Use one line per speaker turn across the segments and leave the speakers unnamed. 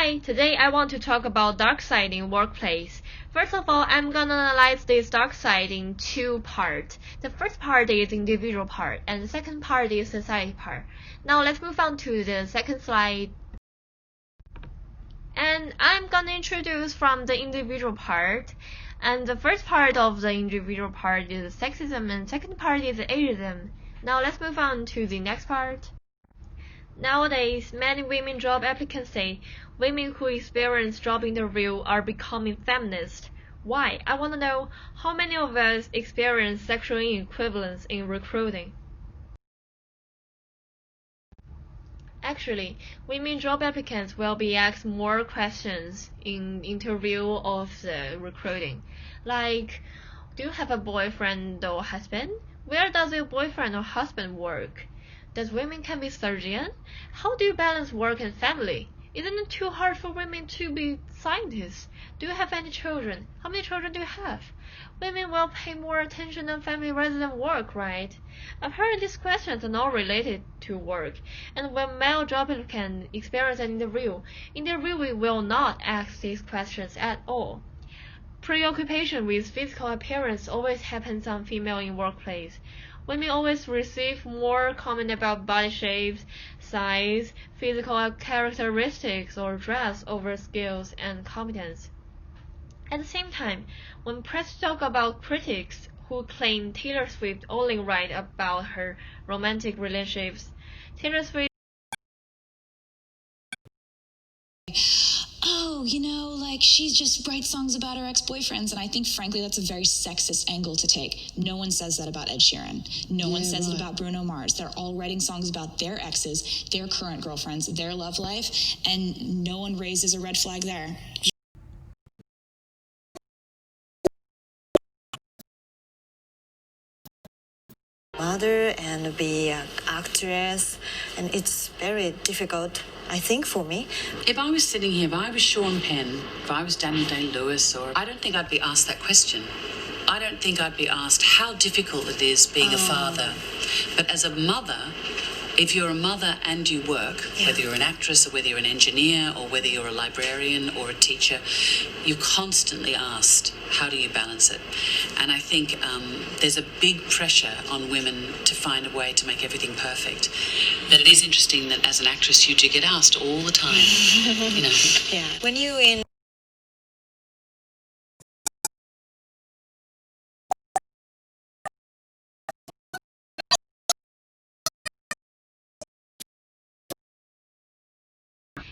Hi, today I want to talk about dark side in workplace. First of all, I'm gonna analyze this dark side in two parts. The first part is individual part, and the second part is society part. Now let's move on to the second slide. And I'm gonna introduce from the individual part. And the first part of the individual part is sexism, and second part is ageism. Now let's move on to the next part. Nowadays, many women job applicants say women who experience job interview are becoming feminist. Why? I want to know how many of us experience sexual inequivalence in recruiting. Actually, women job applicants will be asked more questions in interview of the recruiting, like, do you have a boyfriend or husband? Where does your boyfriend or husband work? Does women can be surgeon? How do you balance work and family? Isn't it too hard for women to be scientists? Do you have any children? How many children do you have? Women will pay more attention on family rather than work, right? Apparently these questions are not related to work, and when male job applicants experience an interviewee will not ask these questions at all. Preoccupation with physical appearance always happens on female in workplace. Women always receive more comment about body shapes, size, physical characteristics, or dress over skills and competence. At the same time, when press talk about critics who claim Taylor Swift only write about her romantic relationships, Taylor Swift
she just writes songs about her ex-boyfriends, and I think, frankly, that's a very sexist angle to take. No one says that about Ed Sheeran. No one says it about Bruno Mars. They're all writing songs about their exes, their current girlfriends, their love life, and no one raises a red flag there.
Mother and be an actress, and it's very difficult, I think, for me.
If I was sitting here, if I was Sean Penn, if I was Daniel Day-Lewis, I don't think I'd be asked that question. I don't think I'd be asked how difficult it is being a father. But as a mother, if you're a mother and you work, whether you're an actress or whether you're an engineer or whether you're a librarian or a teacher, you're constantly asked, how do you balance it? And I think there's a big pressure on women to find a way to make everything perfect. But it is interesting that as an actress, you do get asked all the time,
Yeah. When you in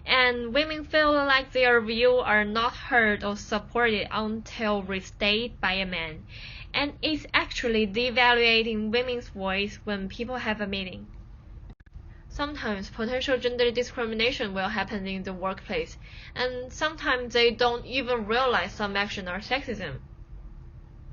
and women feel like their views are not heard or supported until restated by a man, and it's actually devaluating women's voice when people have a meeting. Sometimes potential gender discrimination will happen in the workplace, and sometimes they don't even realize some actions are sexism.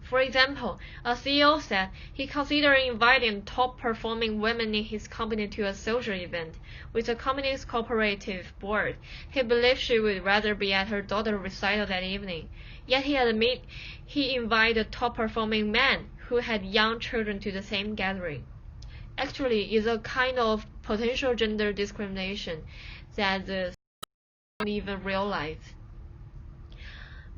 For example, a CEO said he considered inviting top-performing women in his company to a social event with the company's cooperative board. He believed she would rather be at her daughter's recital that evening. Yet he admitted he invited top-performing men who had young children to the same gathering. Actually, it's a kind of potential gender discrimination that the don't even realize.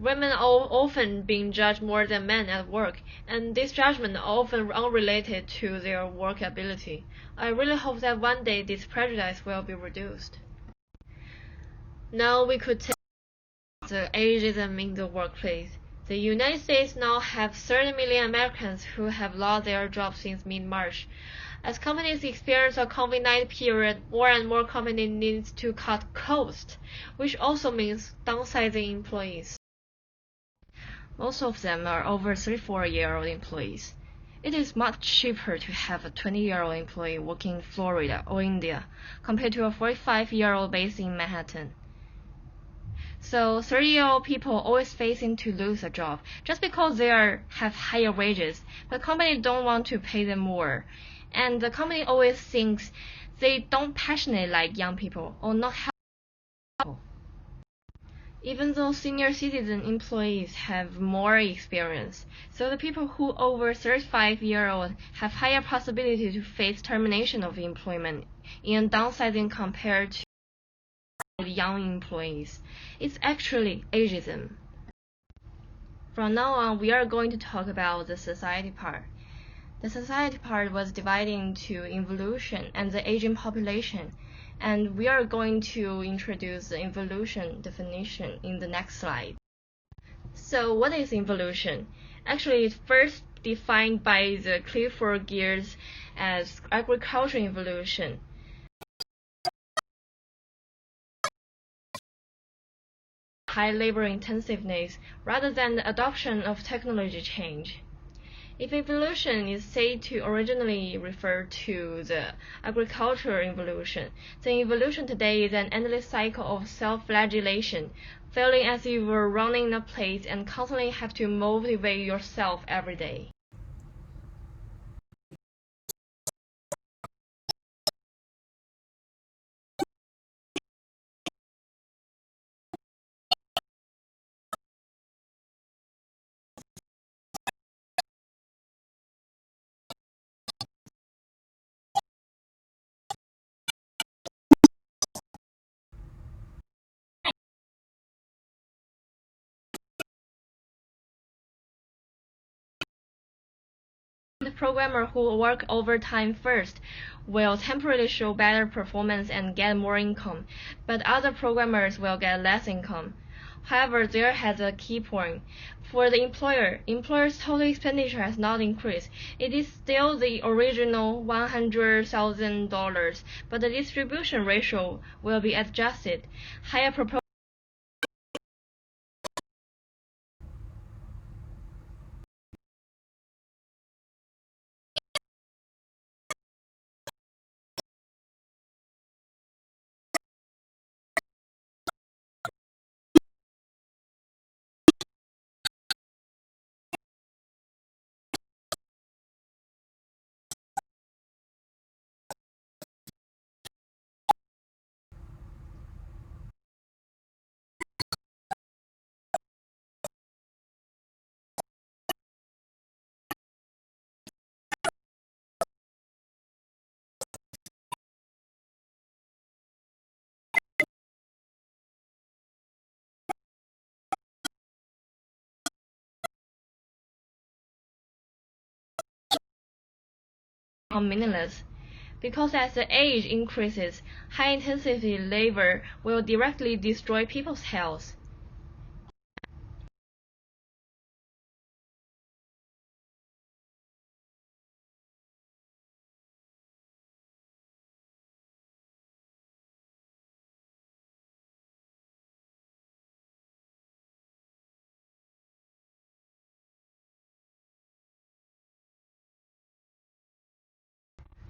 Women are often being judged more than men at work, and this judgment are often unrelated to their work ability. I really hope that one day this prejudice will be reduced. Now we could take the ageism in the workplace. The United States now have 30 million Americans who have lost their jobs since mid-March. As companies experience a COVID-19 period, more and more companies need to cut costs, which also means downsizing employees. Most of them are over 34-year-old employees. It is much cheaper to have a 20-year-old employee working in Florida or India compared to a 45-year-old based in Manhattan. So 30-year-old people always facing to lose a job just because they have higher wages, but companies don't want to pay them more. And the company always thinks they don't passionate like young people or not help people. Even though senior citizen employees have more experience, so the people who over 35-year-old have higher possibility to face termination of employment in downsizing compared to young employees. It's actually ageism. From now on, we are going to talk about the society part. The society part was divided into evolution and the aging population, and we are going to introduce the evolution definition in the next slide. So what is evolution? Actually, it's first defined by the Clifford Geertz as agricultural evolution. High labor intensiveness rather than the adoption of technology change. If evolution is said to originally refer to the agricultural evolution, then evolution today is an endless cycle of self-flagellation, feeling as if you were running a place and constantly have to motivate yourself every day. The programmer who work overtime first will temporarily show better performance and get more income, but other programmers will get less income. However, there has a key point. For the employer's total expenditure has not increased. It is still the original $100,000, but the distribution ratio will be adjusted. Higher proportion meaningless. Because as the age increases, high-intensity labor will directly destroy people's health.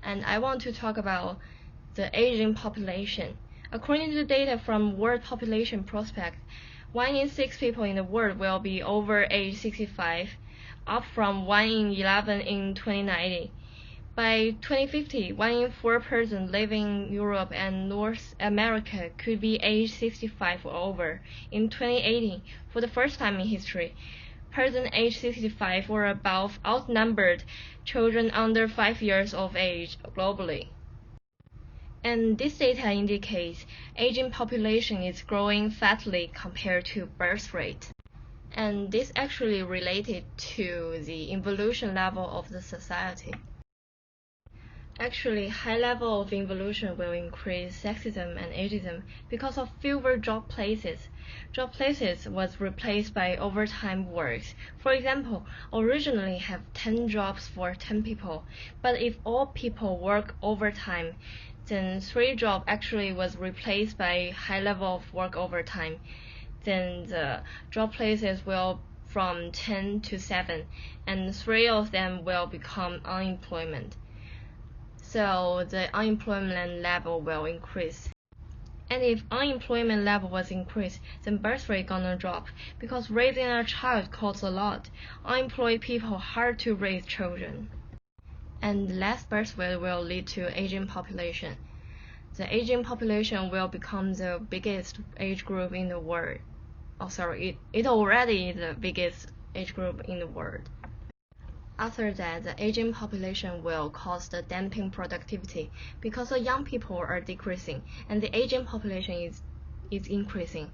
And I want to talk about the aging population. According to the data from World Population Prospect, 1 in 6 people in the world will be over age 65, up from 1 in 11 in 2090. By 2050, 1 in 4 persons living in Europe and North America could be age 65 or over. In 2080, for the first time in history, persons aged 65 or above outnumbered children under 5 years of age globally. And this data indicates aging population is growing fatly compared to birth rate. And this actually related to the evolution level of the society. Actually, high level of evolution will increase sexism and ageism because of fewer job places. Job places was replaced by overtime works. For example, originally have 10 jobs for 10 people, but if all people work overtime, then 3 jobs actually was replaced by high level of work overtime. Then the job places will from 10 to 7, and 3 of them will become unemployment. So the unemployment level will increase. And if unemployment level was increased, then birth rate gonna drop because raising a child costs a lot. Unemployed people hard to raise children. And less birth rate will lead to aging population. The aging population will become the biggest age group in the world. It already is the biggest age group in the world. After that, the aging population will cause the damping productivity because the young people are decreasing and the aging population is is increasing.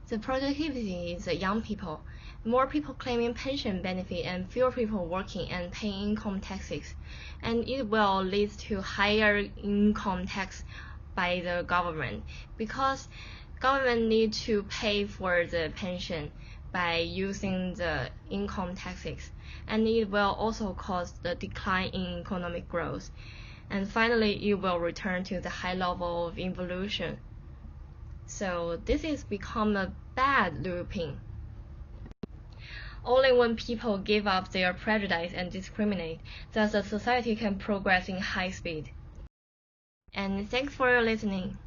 The productivity is the young people. More people claiming pension benefit and fewer people working and paying income taxes. And it will lead to higher income tax by the government, because government need to pay for the pension by using the income taxes, and it will also cause the decline in economic growth. And finally, it will return to the high level of evolution. So this is become a bad looping. Only when people give up their prejudice and discriminate, does the society can progress in high speed. And thanks for your listening.